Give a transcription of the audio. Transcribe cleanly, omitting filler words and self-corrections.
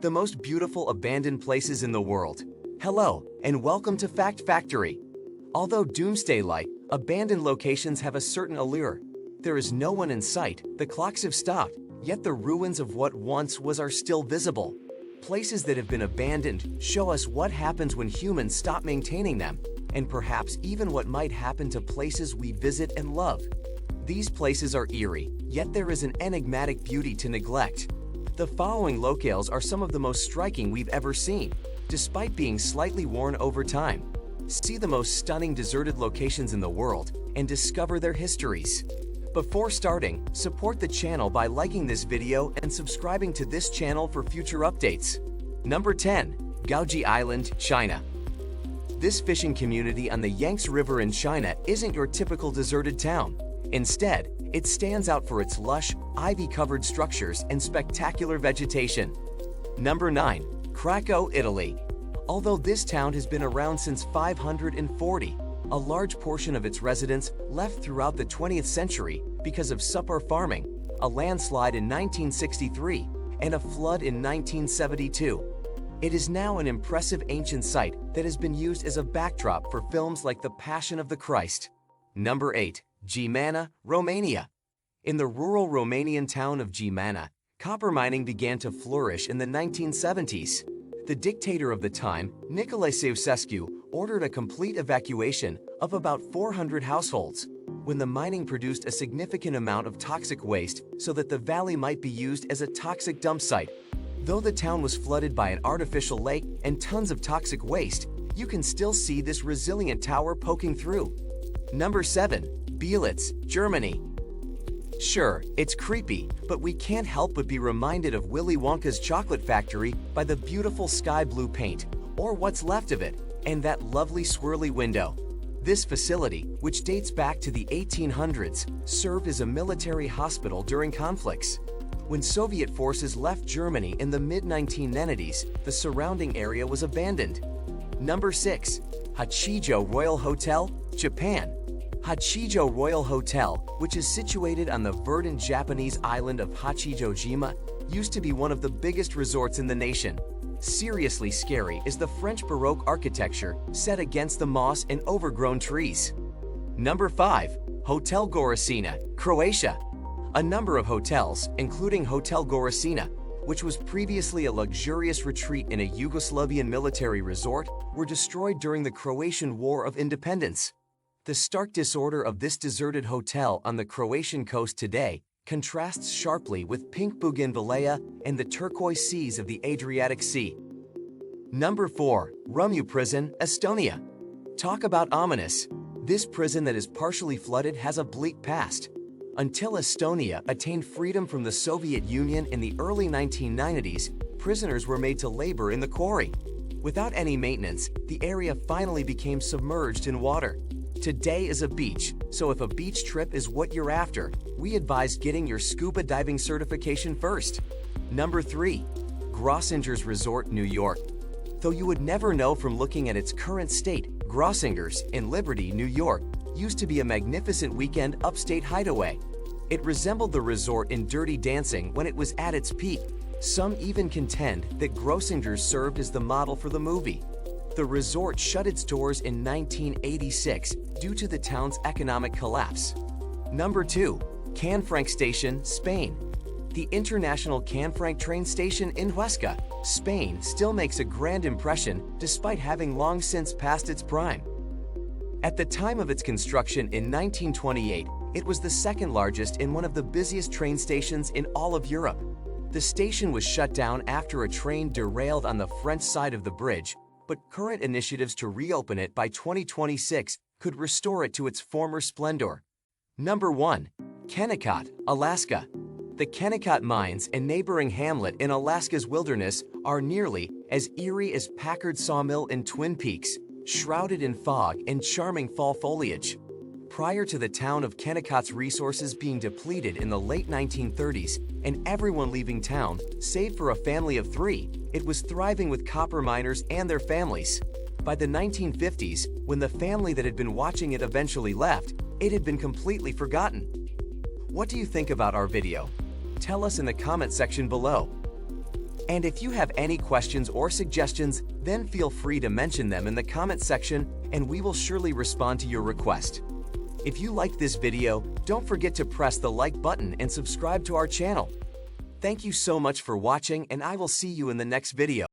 The most beautiful abandoned places in the world. Hello, and welcome to Fact Factory. Although doomsday-like, abandoned locations have a certain allure. There is no one in sight, the clocks have stopped, yet the ruins of what once was are still visible. Places that have been abandoned show us what happens when humans stop maintaining them, and perhaps even what might happen to places we visit and love. These places are eerie, yet there is an enigmatic beauty to neglect. The following locales are some of the most striking we've ever seen, despite being slightly worn over time. See the most stunning deserted locations in the world and discover their histories. Before starting, support the channel by liking this video and subscribing to this channel for future updates. Number 10. Gougi Island, China. This fishing community on the Yangtze River in China isn't your typical deserted town. Instead, it stands out for its lush, ivy-covered structures and spectacular vegetation. Number 9. Craco, Italy. Although this town has been around since 540, a large portion of its residents left throughout the 20th century because of supper farming, a landslide in 1963, and a flood in 1972. It is now an impressive ancient site that has been used as a backdrop for films like The Passion of the Christ. Number 8. Geamana, Romania. In the rural Romanian town of Geamana, copper mining began to flourish in the 1970s. The dictator of the time, Nicolae Ceausescu, ordered a complete evacuation of about 400 households, when the mining produced a significant amount of toxic waste so that the valley might be used as a toxic dump site. Though the town was flooded by an artificial lake and tons of toxic waste, you can still see this resilient tower poking through. Number 7. Beelitz, Germany. Sure, it's creepy, but we can't help but be reminded of Willy Wonka's chocolate factory by the beautiful sky blue paint, or what's left of it, and that lovely swirly window. This facility, which dates back to the 1800s, served as a military hospital during conflicts. When Soviet forces left Germany in the mid-1990s, the surrounding area was abandoned. Number 6. Hachijo Royal Hotel, Japan. Hachijo Royal Hotel, which is situated on the verdant Japanese island of Hachijo-jima, used to be one of the biggest resorts in the nation. Seriously scary is the French Baroque architecture set against the moss and overgrown trees. Number 5. Hotel Goricina, Croatia. A number of hotels, including Hotel Goricina, which was previously a luxurious retreat in a Yugoslavian military resort, were destroyed during the Croatian War of Independence. The stark disorder of this deserted hotel on the Croatian coast today contrasts sharply with pink bougainvillea and the turquoise seas of the Adriatic Sea. Number 4. Rummu Prison, Estonia. Talk about ominous. This prison that is partially flooded has a bleak past. Until Estonia attained freedom from the Soviet Union in the early 1990s, prisoners were made to labor in the quarry. Without any maintenance, the area finally became submerged in water. Today is a beach, so if a beach trip is what you're after, we advise getting your scuba diving certification first. Number 3. Grossinger's Resort, New York. Though you would never know from looking at its current state, Grossinger's in Liberty, New York, used to be a magnificent weekend upstate hideaway. It resembled the resort in Dirty Dancing when it was at its peak. Some even contend that Grossinger's served as the model for the movie. The resort shut its doors in 1986 due to the town's economic collapse. Number 2. Canfranc Station, Spain. The international Canfranc train station in Huesca, Spain still makes a grand impression despite having long since passed its prime. At the time of its construction in 1928, it was the second largest and one of the busiest train stations in all of Europe. The station was shut down after a train derailed on the French side of the bridge, but current initiatives to reopen it by 2026 could restore it to its former splendor. Number 1. Kennecott, Alaska. The Kennecott mines and neighboring hamlet in Alaska's wilderness are nearly as eerie as Packard Sawmill in Twin Peaks, shrouded in fog and charming fall foliage. Prior to the town of Kennecott's resources being depleted in the late 1930s and everyone leaving town, save for a family of 3, it was thriving with copper miners and their families. By the 1950s, when the family that had been watching it eventually left, it had been completely forgotten. What do you think about our video? Tell us in the comment section below. And if you have any questions or suggestions, then feel free to mention them in the comment section and we will surely respond to your request. If you liked this video, don't forget to press the like button and subscribe to our channel. Thank you so much for watching and I will see you in the next video.